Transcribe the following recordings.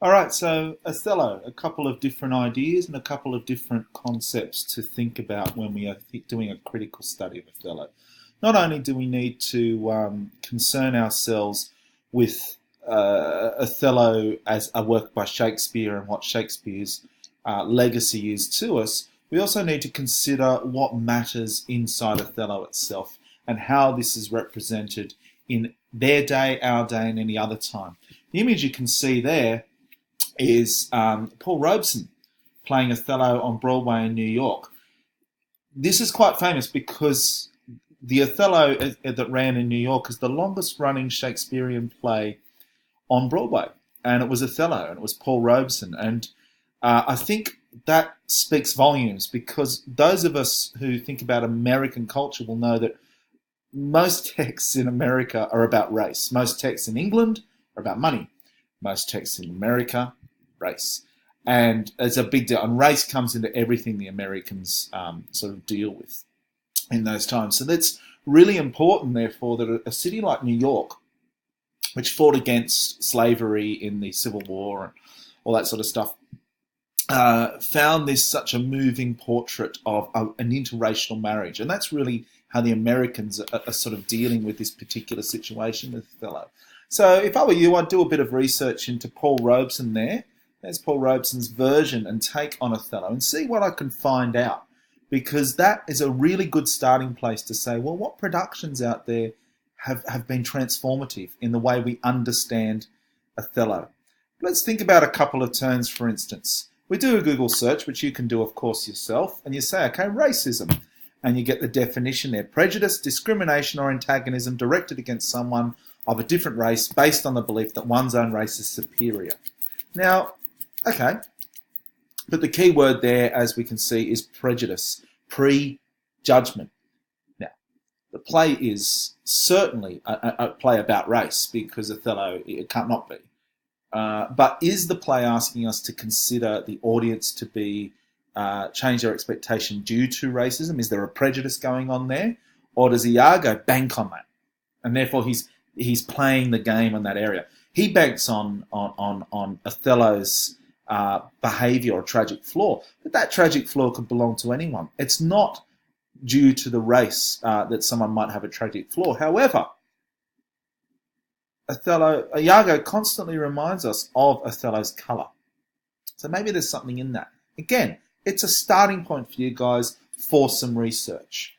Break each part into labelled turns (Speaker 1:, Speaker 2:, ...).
Speaker 1: All right, so Othello, a couple of different ideas and a couple of different concepts to think about when we are doing a critical study of Othello. Not only do we need to concern ourselves with Othello as a work by Shakespeare and what Shakespeare's legacy is to us, we also need to consider what matters inside Othello itself and how this is represented in their day, our day, and any other time. The image you can see there is Paul Robeson playing Othello on Broadway in New York. This is quite famous because the Othello that ran in New York is the longest running Shakespearean play on Broadway. And it was Othello, and it was Paul Robeson. And I think that speaks volumes because those of us who think about American culture will know that most texts in America are about race. Most texts in England are about money. Most texts in America, race. And it's a big deal. And race comes into everything the Americans sort of deal with in those times. So that's really important, therefore, that a city like New York, which fought against slavery in the Civil War and all that sort of stuff, found this such a moving portrait of an interracial marriage. And that's really how the Americans are sort of dealing with this particular situation with Othello. So if I were you, I'd do a bit of research into Paul Robeson there. There's Paul Robeson's version and take on Othello and see what I can find out, because that is a really good starting place to say, well, what productions out there have been transformative in the way we understand Othello? Let's think about a couple of terms, for instance. We do a Google search, which you can do, of course, yourself, and you say, okay, racism. And you get the definition there: prejudice, discrimination, or antagonism directed against someone of a different race based on the belief that one's own race is superior. Now, okay, but the key word there, as we can see, is prejudice, pre-judgment. Now, the play is certainly a play about race, because Othello, it can't not be. But is the play asking us to consider the audience to be change their expectation due to racism? Is there a prejudice going on there? Or does Iago bank on that? And therefore he's playing the game in that area. He banks on Othello's behaviour or tragic flaw, but that tragic flaw could belong to anyone. It's not due to the race that someone might have a tragic flaw. However, Iago constantly reminds us of Othello's colour. So maybe there's something in that. Again, it's a starting point for you guys for some research.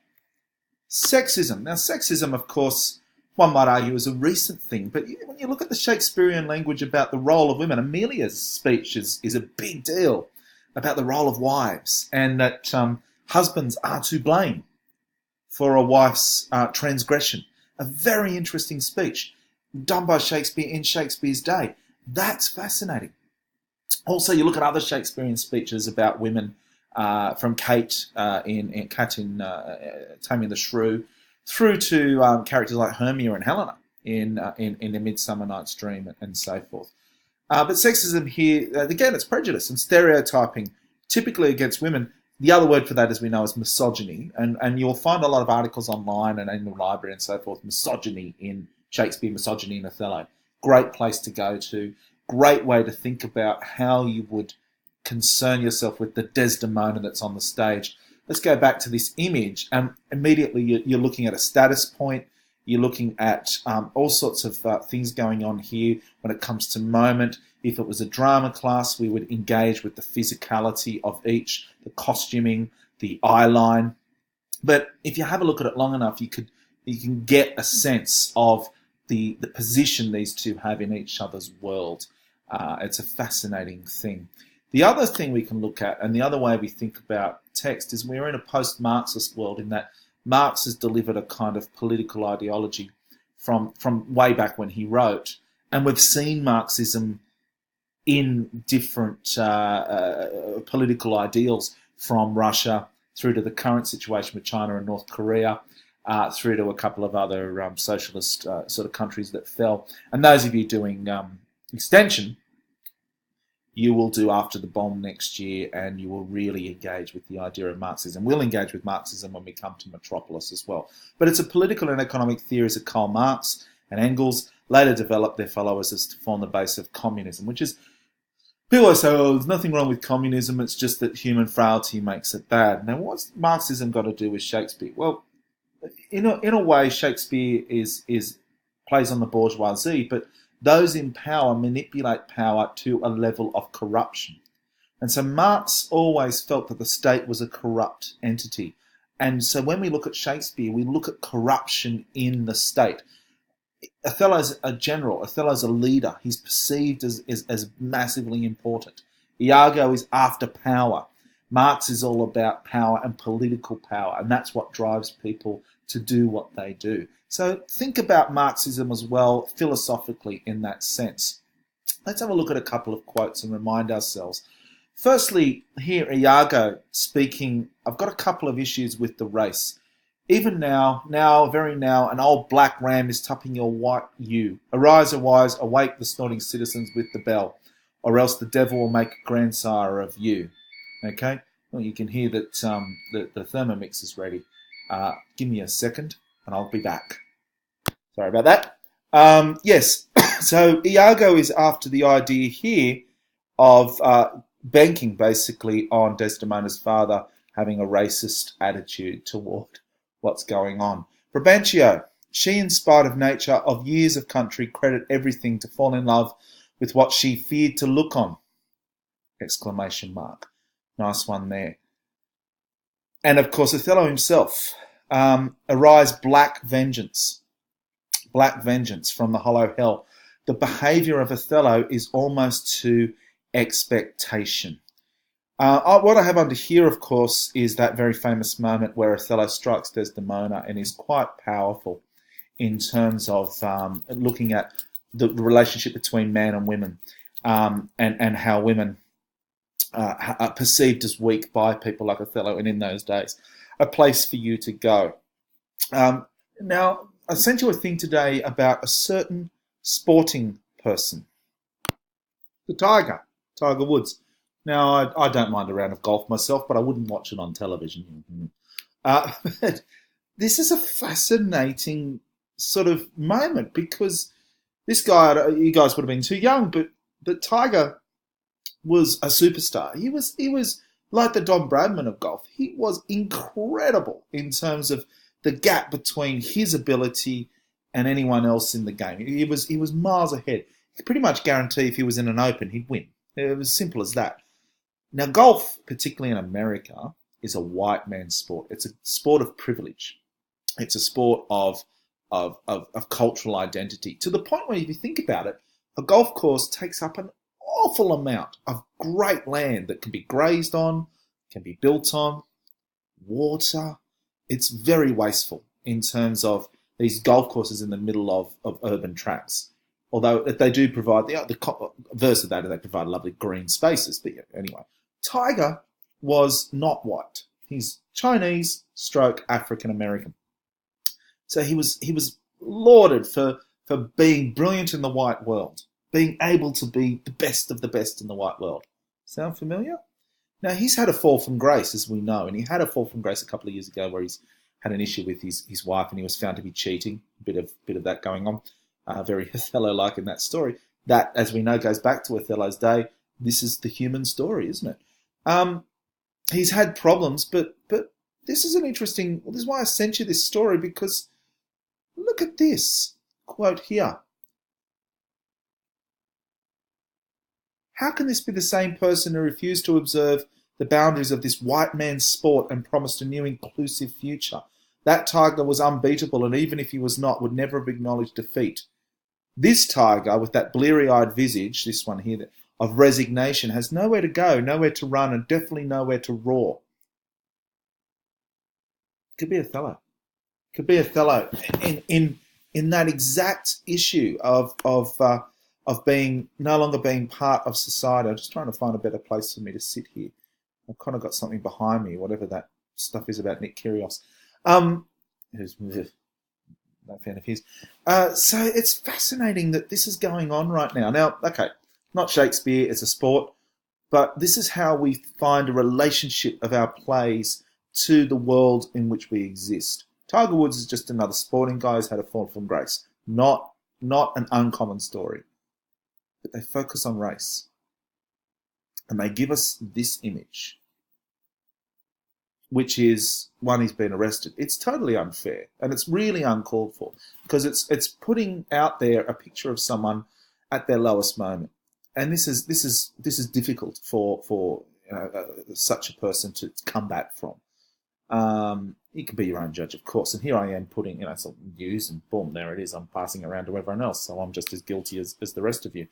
Speaker 1: Sexism. Now, sexism, of course, one might argue is a recent thing, but when you look at the Shakespearean language about the role of women, Amelia's speech is a big deal about the role of wives, and that husbands are to blame for a wife's transgression. A very interesting speech done by Shakespeare in Shakespeare's day. That's fascinating. Also, you look at other Shakespearean speeches about women, from Kate in Taming the Shrew, through to characters like Hermia and Helena in A Midsummer Night's Dream and so forth. But sexism here, again, it's prejudice and stereotyping, typically against women. The other word for that, as we know, is misogyny, and you'll find a lot of articles online and in the library and so forth, misogyny in Shakespeare, misogyny in Othello. Great place to go to. Great way to think about how you would concern yourself with the Desdemona that's on the stage. Let's go back to this image, and immediately you're looking at a status point. You're looking at all sorts of things going on here when it comes to moment. If it was a drama class, we would engage with the physicality of each, the costuming, the eye line. But if you have a look at it long enough, you can get a sense of the position these two have in each other's world. It's a fascinating thing. The other thing we can look at, and the other way we think about text, is we're in a post-Marxist world, in that Marx has delivered a kind of political ideology from way back when he wrote, and we've seen Marxism in different political ideals, from Russia through to the current situation with China and North Korea, through to a couple of other socialist sort of countries that fell. And those of you doing extension, you will do After the Bomb next year, and you will really engage with the idea of Marxism. We'll engage with Marxism when we come to Metropolis as well. But it's a political and economic theories that Karl Marx and Engels later developed their followers as to form the base of communism, which is People always say, oh, there's nothing wrong with communism, it's just that human frailty makes it bad. Now, what's Marxism got to do with Shakespeare? Well, in a way, Shakespeare is plays on the bourgeoisie, but those in power manipulate power to a level of corruption. And so Marx always felt that the state was a corrupt entity. And so when we look at Shakespeare, we look at corruption in the state. Othello's a general. Othello's a leader. He's perceived as massively important. Iago is after power. Marx is all about power and political power, and that's what drives people to do what they do. So think about Marxism as well philosophically in that sense. Let's have a look at a couple of quotes and remind ourselves. Firstly, here Iago speaking, I've got a couple of issues with the race. Even now, very now, an old black ram is tupping your white ewe. Arise, arise, awake the snorting citizens with the bell, or else the devil will make a grandsire of you. Okay? Well, you can hear that the Thermomix is ready. Give me a second, and I'll be back. Sorry about that. Yes, so Iago is after the idea here of banking basically on Desdemona's father having a racist attitude toward what's going on. Brabantio, she in spite of nature, of years of country, credit everything to fall in love with what she feared to look on! Exclamation mark. Nice one there. And of course, Othello himself, arise black vengeance from the hollow hell. The behaviour of Othello is almost to expectation. What I have under here, of course, is that very famous moment where Othello strikes Desdemona and is quite powerful in terms of looking at the relationship between man and women, and how women are perceived as weak by people like Othello, and in those days, a place for you to go. Now, I sent you a thing today about a certain sporting person, the Tiger Woods. Now, I don't mind a round of golf myself, but I wouldn't watch it on television. But this is a fascinating sort of moment because this guy, you guys would have been too young, but Tiger was a superstar. He was like the Don Bradman of golf. He was incredible in terms of the gap between his ability and anyone else in the game. He was miles ahead. You could pretty much guarantee if he was in an Open, he'd win. It was simple as that. Now, golf, particularly in America, is a white man's sport. It's a sport of privilege. It's a sport of cultural identity, to the point where if you think about it, a golf course takes up an awful amount of great land that can be grazed on, can be built on, water. It's very wasteful in terms of these golf courses in the middle of urban tracks. Although they do provide, the verse of that, they provide lovely green spaces. But yeah, anyway, Tiger was not white. He's Chinese stroke African American. So he was lauded for being brilliant in the white world, being able to be the best of the best in the white world. Sound familiar? Now, he's had a fall from grace, as we know, and he had a fall from grace a couple of years ago where he's had an issue with his wife and he was found to be cheating. A bit of that going on. Very Othello-like in that story. That, as we know, goes back to Othello's day. This is the human story, isn't it? He's had problems, but this is an interesting... This is why I sent you this story, because look at this quote here. How can this be the same person who refused to observe the boundaries of this white man's sport and promised a new inclusive future? That Tiger was unbeatable, and even if he was not, would never have acknowledged defeat. This Tiger, with that bleary-eyed visage, this one here, of resignation, has nowhere to go, nowhere to run, and definitely nowhere to roar. Could be Othello. Could be Othello in that exact issue of being no longer being part of society. I'm just trying to find a better place for me to sit here. I've kind of got something behind me, whatever that stuff is about Nick Kyrgios. Who's no fan of his. So it's fascinating that this is going on right now. Now, okay, not Shakespeare, it's a sport, but this is how we find a relationship of our plays to the world in which we exist. Tiger Woods is just another sporting guy who's had a fall from grace. Not an uncommon story. But they focus on race. And they give us this image, which is one, he's been arrested. It's totally unfair, and it's really uncalled for, because it's putting out there a picture of someone at their lowest moment, and this is difficult for such a person to come back from. You can be your own judge, of course. And here I am putting some news, and boom, there it is. I'm passing around to everyone else, so I'm just as guilty as the rest of you.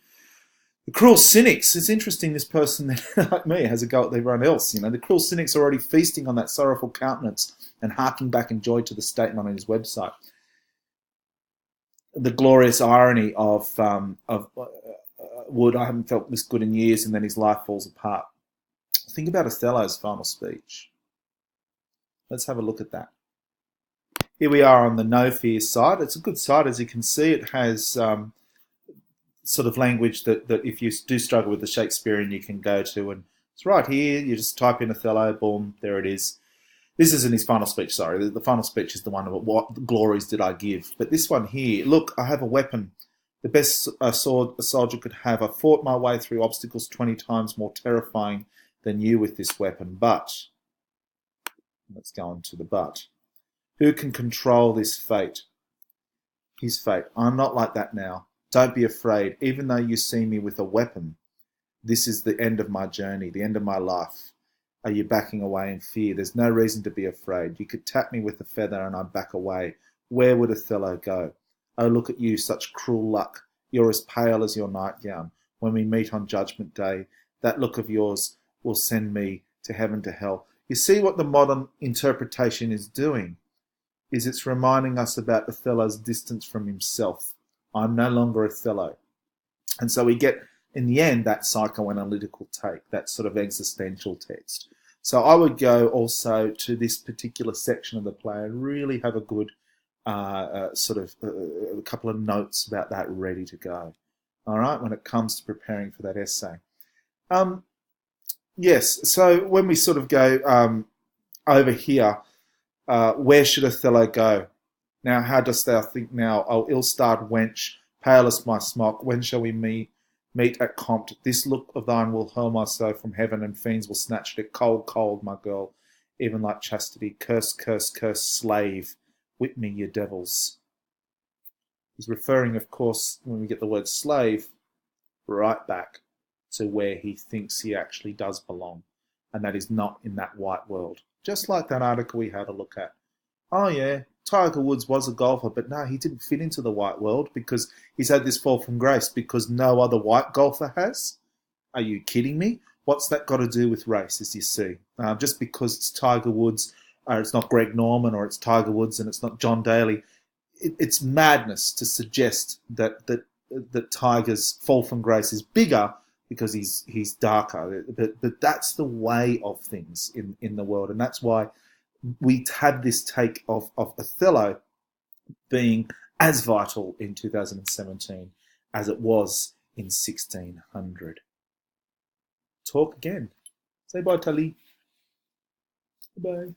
Speaker 1: The cruel cynics. It's interesting, this person like me has a go at everyone else. The cruel cynics are already feasting on that sorrowful countenance and harking back in joy to the statement on his website. The glorious irony of Wood, I haven't felt this good in years, and then his life falls apart. Think about Othello's final speech. Let's have a look at that. Here we are on the no fear side. It's a good side, as you can see. It has sort of language that if you do struggle with the Shakespearean, you can go to, and it's right here. You just type in Othello, boom, there it is. This isn't his final speech, sorry. The final speech is the one about what glories did I give. But this one here, look, I have a weapon, the best sword a soldier could have. I fought my way through obstacles 20 times more terrifying than you with this weapon. But, let's go on to the but. Who can control this fate? His fate. I'm not like that now. Don't be afraid. Even though you see me with a weapon, this is the end of my journey, the end of my life. Are you backing away in fear? There's no reason to be afraid. You could tap me with a feather and I'd back away. Where would Othello go? Oh, look at you, such cruel luck. You're as pale as your nightgown. When we meet on Judgment Day, that look of yours will send me to heaven, to hell. You see what the modern interpretation is doing? Is it's reminding us about Othello's distance from himself. I'm no longer Othello. And so we get, in the end, that psychoanalytical take, that sort of existential text. So I would go also to this particular section of the play and really have a good a couple of notes about that ready to go. All right, when it comes to preparing for that essay. Yes, so when we sort of go over here, where should Othello go? Now, how dost thou think now, O ill-starred wench, pale as my smock, when shall we meet at Compt? This look of thine will hurl my soul from heaven, and fiends will snatch it. Cold, cold, my girl, even like chastity. Curse, curse, curse, slave, whip me, ye devils. He's referring, of course, when we get the word slave, right back to where he thinks he actually does belong, and that is not in that white world. Just like that article we had a look at. Oh yeah, Tiger Woods was a golfer, but no, he didn't fit into the white world because he's had this fall from grace because no other white golfer has. Are you kidding me? What's that got to do with race, as you see? Just because it's Tiger Woods, or it's not Greg Norman, or it's Tiger Woods and it's not John Daly, it's madness to suggest that Tiger's fall from grace is bigger because he's darker. But that's the way of things in the world, and that's why we had this take of Othello being as vital in 2017 as it was in 1600. Talk again. Say bye, Tali. Bye.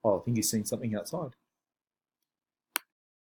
Speaker 1: Oh, I think he's seeing something outside.